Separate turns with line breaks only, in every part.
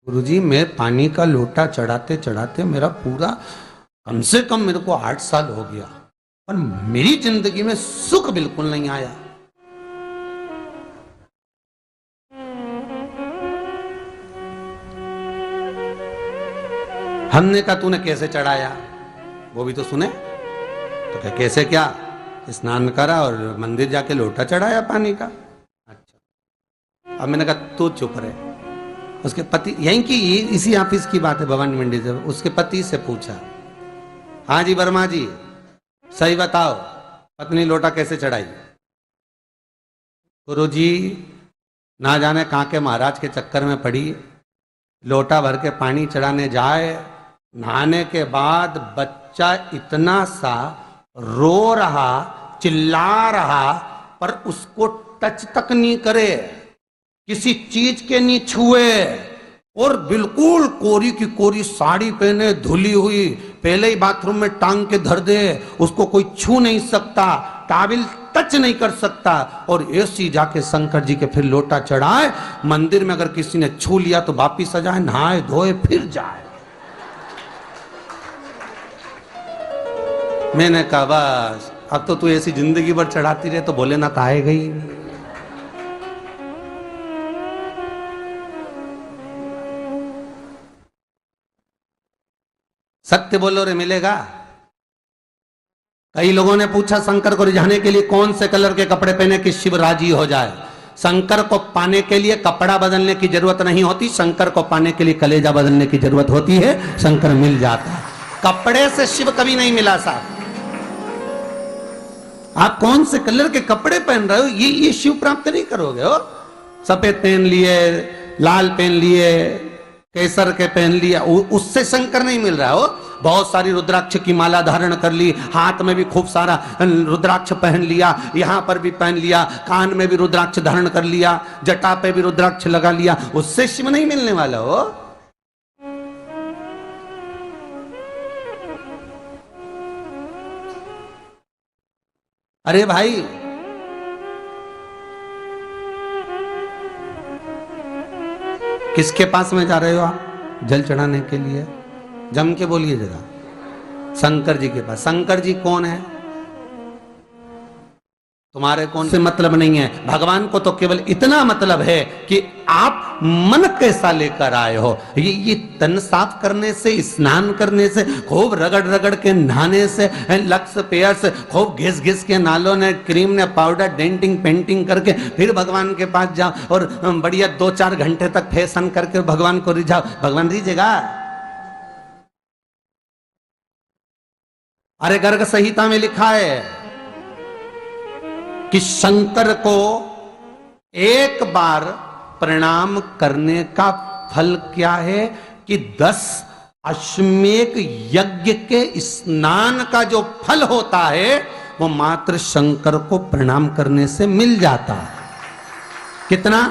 गुरुजी, मैं पानी का लोटा चढ़ाते चढ़ाते मेरा पूरा कम से कम मेरे को 8 साल हो गया, पर मेरी जिंदगी में सुख बिल्कुल नहीं आया। हमने कहा तूने कैसे चढ़ाया, वो भी तो सुने। तो क्या कैसे, क्या स्नान करा और मंदिर जाके लोटा चढ़ाया पानी का। अच्छा, अब मैंने कहा तू चुप रहे। उसके पति, यहीं की इसी ऑफिस की बात है, भवानी मंडी से, उसके पति से पूछा, हाँ जी वर्मा जी सही बताओ, पत्नी लोटा कैसे चढ़ाई। गुरुजी, ना जाने कहाँ के महाराज के चक्कर में पड़ी, लोटा भर के पानी चढ़ाने जाए, नहाने के बाद बच्चा इतना सा रो रहा, चिल्ला रहा, पर उसको टच तक नहीं करे, किसी चीज के नहीं छुए, और बिल्कुल कोरी की कोरी साड़ी पहने, धुली हुई, पहले ही बाथरूम में टांग के धर दे, उसको कोई छू नहीं सकता, टाविल टच नहीं कर सकता, और ऐसी जाके शंकर जी के फिर लोटा चढ़ाए। मंदिर में अगर किसी ने छू लिया तो वापिस आ जाए, नहाए धोए फिर जाए। मैंने कहा बस अब तो तू ऐसी जिंदगी भर चढ़ाती रहे तो भोलेनाथ आएगा ही नहीं। सत्य बोलो रे, मिलेगा। कई लोगों ने पूछा शंकर को रिझाने के लिए कौन से कलर के कपड़े पहने कि शिव राजी हो जाए। शंकर को पाने के लिए कपड़ा बदलने की जरूरत नहीं होती, शंकर को पाने के लिए कलेजा बदलने की जरूरत होती है, शंकर मिल जाता है। कपड़े से शिव कभी नहीं मिला साहब। आप कौन से कलर के कपड़े पहन रहे हो, ये शिव प्राप्त नहीं करोगे हो। सफेद पहन लिए, लाल पहन लिए, केसर के पहन लिया, उससे शंकर नहीं मिल रहा हो। बहुत सारी रुद्राक्ष की माला धारण कर ली, हाथ में भी खूब सारा रुद्राक्ष पहन लिया, यहां पर भी पहन लिया, कान में भी रुद्राक्ष धारण कर लिया, जटा पे भी रुद्राक्ष लगा लिया, उससे शिव नहीं मिलने वाला हो। अरे भाई, किसके पास में जा रहे हो आप जल चढ़ाने के लिए? जम के बोलिए जरा। शंकर जी के पास। शंकर जी कौन है? तुम्हारे कौन से मतलब नहीं है। भगवान को तो केवल इतना मतलब है कि आप मन कैसा लेकर आए हो। ये तन साफ करने से, स्नान करने से, खूब रगड़ रगड़ के नहाने से, लक्स पेयर से, खूब घिस घिस के नालों ने, क्रीम ने, पाउडर, डेंटिंग पेंटिंग करके फिर भगवान के पास जाओ और बढ़िया 2-4 घंटे तक फैशन करके भगवान को रिझाओ, भगवान रिझेगा? अरे गर्ग संहिता में लिखा है कि शंकर को एक बार प्रणाम करने का फल क्या है कि 10 अश्वमेध यज्ञ के स्नान का जो फल होता है वो मात्र शंकर को प्रणाम करने से मिल जाता है। कितना?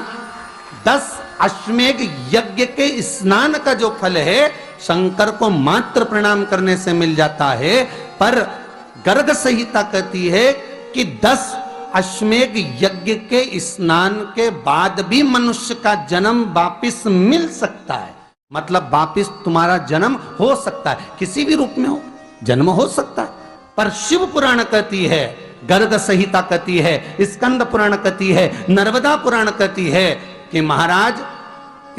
10 अश्वमेध यज्ञ के स्नान का जो फल है शंकर को मात्र प्रणाम करने से मिल जाता है। पर गर्ग संहिता कहती है कि 10 अश्वमेध यज्ञ के स्नान के बाद भी मनुष्य का जन्म वापिस मिल सकता है। मतलब वापिस तुम्हारा जन्म हो सकता है, किसी भी रूप में हो, जन्म हो सकता है। पर शिव पुराण कहती है, गर्ग संहिता कहती है, स्कंद पुराण कहती है, नर्मदा पुराण कहती है कि महाराज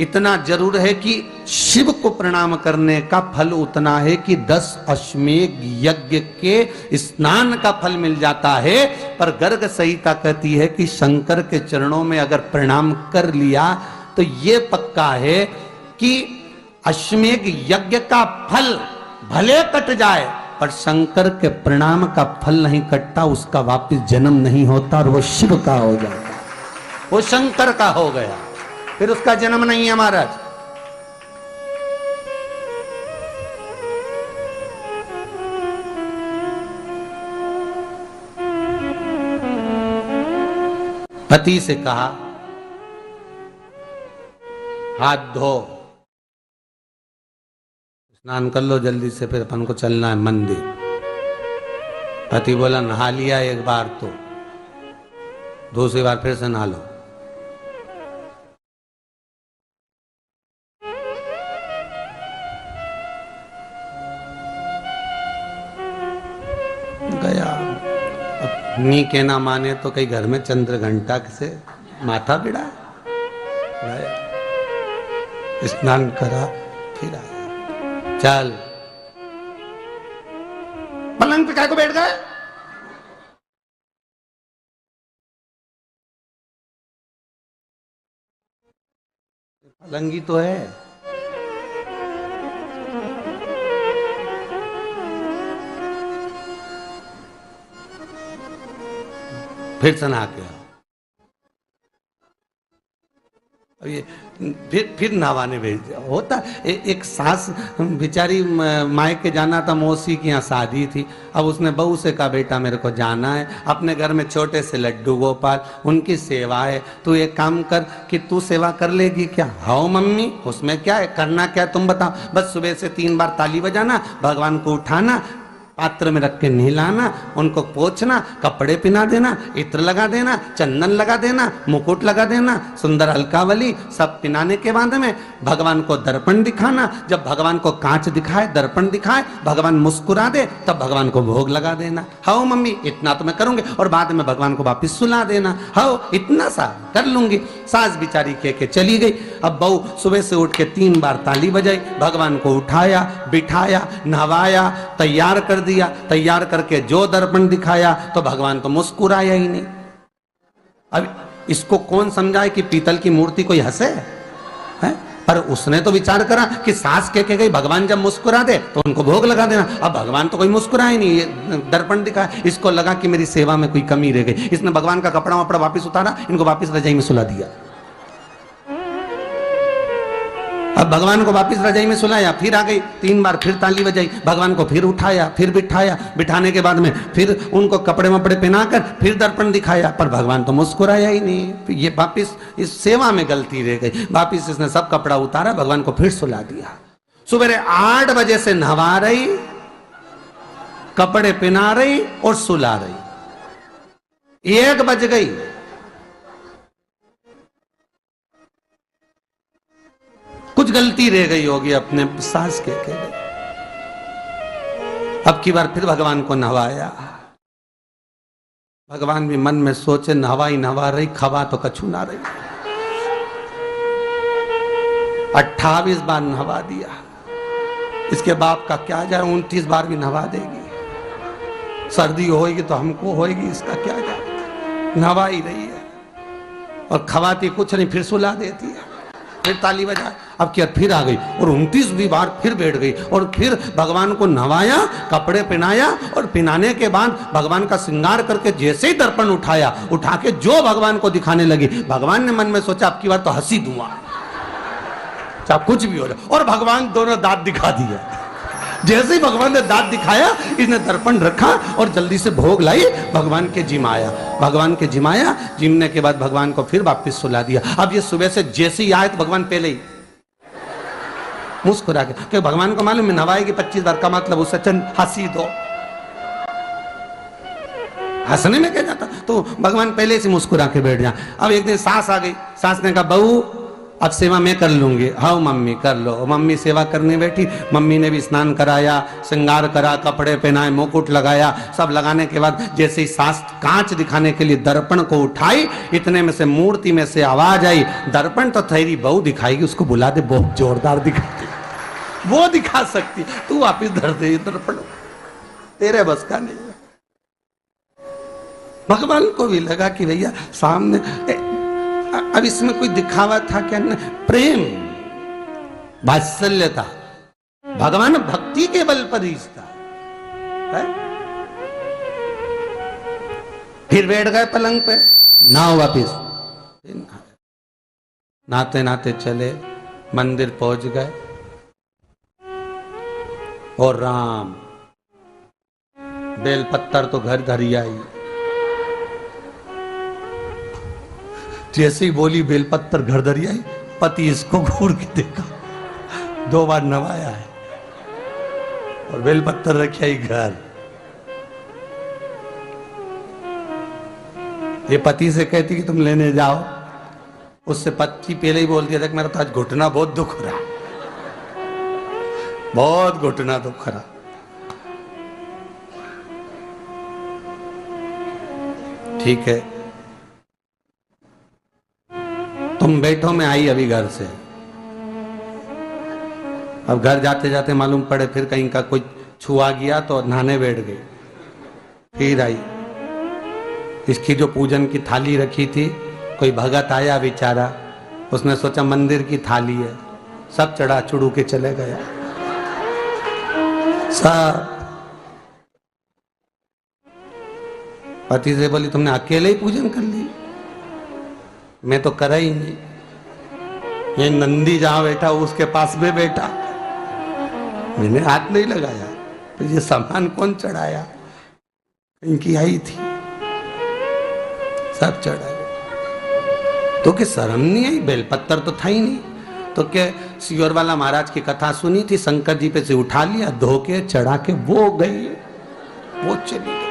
इतना जरूर है कि शिव को प्रणाम करने का फल उतना है कि 10 अश्वमेध यज्ञ के स्नान का फल मिल जाता है। पर गर्ग संहिता कहती है कि शंकर के चरणों में अगर प्रणाम कर लिया तो ये पक्का है कि अश्वमेध यज्ञ का फल भले कट जाए पर शंकर के प्रणाम का फल नहीं कटता, उसका वापिस जन्म नहीं होता और वो शिव का हो जाता, वो शंकर का हो गया, फिर उसका जन्म नहीं है महाराज। पति से कहा हाथ धो, स्नान कर लो जल्दी से, फिर अपन को चलना है मंदिर। पति बोला नहा लिया एक बार तो दूसरी बार फिर से नहा लो। नी के ना माने तो कई घर में चंद्र घंटा से माथा बिड़ा, स्नान करा फिर आया। चल पलंग पे काय को बैठ गए? पलंगी तो है। फिर से नहा के आओ। अब ये फिर नहवाने भेज दिया। होता एक सास बेचारी मायके जाना था, मौसी की यहाँ शादी थी। अब उसने बहू से कहा बेटा मेरे को जाना है, अपने घर में छोटे से लड्डू गोपाल, उनकी सेवा है, तू एक काम कर कि तू सेवा कर लेगी क्या? हाँ मम्मी, उसमें क्या है, करना क्या है तुम बताओ। बस सुबह से 3 बार ताली बजाना, भगवान को उठाना, पात्र में रख के नहलाना, उनको पोंछना, कपड़े पहना देना, इत्र लगा देना, चंदन लगा देना, मुकुट लगा देना, सुंदर अलकावली सब पहनाने के बाद में भगवान को दर्पण दिखाना। जब भगवान को कांच दिखाए, दर्पण दिखाए, भगवान मुस्कुरा दे, तब भगवान को भोग लगा देना। हाँ मम्मी इतना तो मैं करूंगी, और बाद में भगवान को वापिस सुला देना। हाँ इतना सा कर लूंगी। सास बिचारी कह के चली गई। अब बहू सुबह से उठ के 3 बार ताली बजाई, भगवान को उठाया, बिठाया, नहवाया, तैयार कर दिया। तैयार करके जो दर्पण दिखाया तो भगवान तो मुस्कुराया ही नहीं। अब इसको कौन समझाए कि पीतल की मूर्ति कोई हंसे है? पर उसने तो विचार करा कि सास के गई भगवान जब मुस्कुरा दे तो उनको भोग लगा देना। अब भगवान तो कोई मुस्कुराए नहीं, ये दर्पण दिखाया। इसको लगा कि मेरी सेवा में कोई कमी रह गई। इसने भगवान का कपड़ा वपड़ा वापिस उतारा, इनको वापिस रजाई में सुला दिया। अब भगवान को वापिस रजाई में सुलाया, फिर आ गई, 3 बार फिर ताली बजाई, भगवान को फिर उठाया, फिर बिठाया, बिठाने के बाद में फिर उनको कपड़े वपड़े पहनाकर फिर दर्पण दिखाया, पर भगवान तो मुस्कुराया ही नहीं। ये वापिस इस सेवा में गलती रह गई। वापिस इसने सब कपड़ा उतारा, भगवान को फिर सुला दिया। सुबह 8 बजे से नहवा रही, कपड़े पहना रही और सुला रही। 1 बज गई। कुछ गलती रह गई होगी अपने सास के गई। अब की बार फिर भगवान को नहवाया। भगवान भी मन में सोचे नहवाई नहवा रही, खवा तो कछु ना रही। 28 बार नहवा दिया। इसके बाप का क्या जाए, 29 बार भी नहवा देगी। सर्दी होगी तो हमको होगी, इसका क्या जाए। नहवा ही रही है और खवाती कुछ नहीं, फिर सुला देती है, फिर ताली बजा। अब क्या फिर आ गई और 29वीं बार फिर बैठ गई और फिर भगवान को नहवाया, कपड़े पहनाया और पहनाने के बाद भगवान का श्रृंगार करके जैसे ही दर्पण उठाया, उठा के जो भगवान को दिखाने लगी, भगवान ने मन में सोचा अब की बार तो हंसी दूंगा, चाहे कुछ भी हो जाए। और भगवान दोनों दांत दिखा दिए। जैसे ही भगवान ने दांत दिखाया, इसने दर्पण रखा और जल्दी से भोग लाई, भगवान के जिमाया। भगवान के जिमाया, जिमने के बाद भगवान को फिर वापस सुला दिया। अब ये सुबह से जैसे ही आए तो भगवान पहले ही मुस्कुरा के, क्योंकि भगवान को मालूम है नवाएगी 25 बार का मतलब उससे चंद हंसी दो, हंसने में क्या जाता। तो भगवान पहले से मुस्कुरा के बैठ जाए। अब एक दिन सास आ गई। सास ने कहा बहू अब सेवा मैं कर लूंगी। हाँ मम्मी कर लो। मम्मी सेवा करने बैठी। मम्मी ने भी स्नान कराया, श्रृंगार करा, कपड़े पहनाए, मुकुट लगाया। सब लगाने के बाद जैसे ही सास कांच दिखाने के लिए दर्पण को उठाई, इतने में से मूर्ति में से आवाज आई, दर्पण तो तेरी बहू दिखाएगी, उसको बुला दे, बहुत जोरदार दिखाती, वो दिखा सकती, तू वापिस धर दे दर्पण, तेरे बस का नहीं है। भगवान को भी लगा कि भैया सामने अब इसमें कोई दिखावा था क्या? प्रेम वात्सल्य था। भगवान भक्ति के बल पर रिश्ता है। फिर बैठ गए पलंग पे, नाव वापिस नाते नाते चले, मंदिर पहुंच गए और राम बेलपत्तर तो घर धरी आई। जैसे ही बोली बेलपत्तर घर धरी आई, पति इसको घूर के देखा, 2 बार नवाया है और बेलपत्तर रखी आई घर। ये पति से कहती कि तुम लेने जाओ, उससे पति पहले ही बोल दिया था कि मेरा तो आज घुटना बहुत दुख रहा, बहुत घुटना दुख रहा। ठीक है, तुम बैठो, मैं आई अभी घर से। अब घर जाते जाते मालूम पड़े फिर कहीं का कोई छुआ गया तो नहाने बैठ गई। फिर आई, इसकी जो पूजन की थाली रखी थी, कोई भगत आया बेचारा, उसने सोचा मंदिर की थाली है, सब चढ़ा चुड़ू के चले गया सब। पति से बोली तुमने अकेले ही पूजन कर ली, मैं तो करा ही नहीं। ये नंदी जहां बैठा उसके पास में बैठा, मैंने हाथ नहीं लगाया। तो ये सामान कौन चढ़ाया? इनकी आई थी, सब चढ़ाया। तो क्या शर्म नहीं आई? बेलपत्तर तो था ही नहीं। तो क्या सियोर वाला महाराज की कथा सुनी थी, शंकर जी पे से उठा लिया, धो के चढ़ा के वो गई, वो चली गई।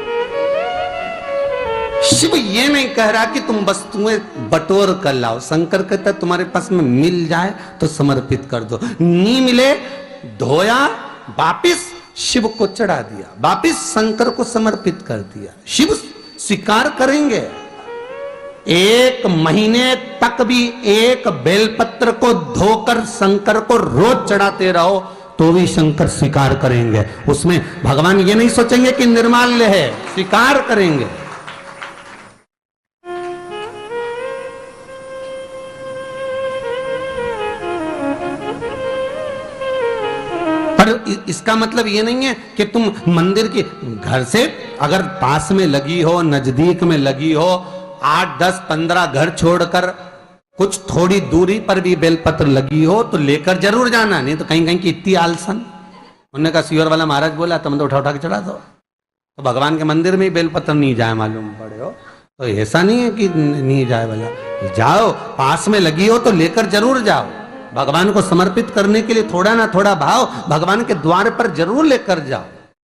शिव ये नहीं कह रहा कि तुम वस्तुएं बटोर कर लाओ। शंकर कहता तुम्हारे पास में मिल जाए तो समर्पित कर दो, नहीं मिले धोया, वापिस शिव को चढ़ा दिया, वापिस शंकर को समर्पित कर दिया। शिव स्वीकार करेंगे। 1 महीने तक भी एक बेलपत्र को धोकर शंकर को रोज चढ़ाते रहो तो भी शंकर स्वीकार करेंगे। उसमें भगवान ये नहीं सोचेंगे कि निर्माल्य है, स्वीकार करेंगे। पर इसका मतलब ये नहीं है कि तुम मंदिर के घर से अगर पास में लगी हो, नजदीक में लगी हो, 8, 10, 15 घर छोड़कर कुछ थोड़ी दूरी पर भी बेलपत्र लगी हो तो लेकर जरूर जाना। नहीं तो कहीं कहीं की इतनी आलसन। उन्होंने कहा सियोर वाला महाराज बोला तुम तो उठा उठा के चढ़ा दो। तो भगवान के मंदिर में ही बेलपत्र नहीं जाए मालूम पड़े हो, तो ऐसा नहीं है कि नहीं जाए वाला, जाओ, पास में लगी हो तो लेकर जरूर जाओ। भगवान को समर्पित करने के लिए थोड़ा ना थोड़ा भाव भगवान के द्वार पर जरूर लेकर जाओ।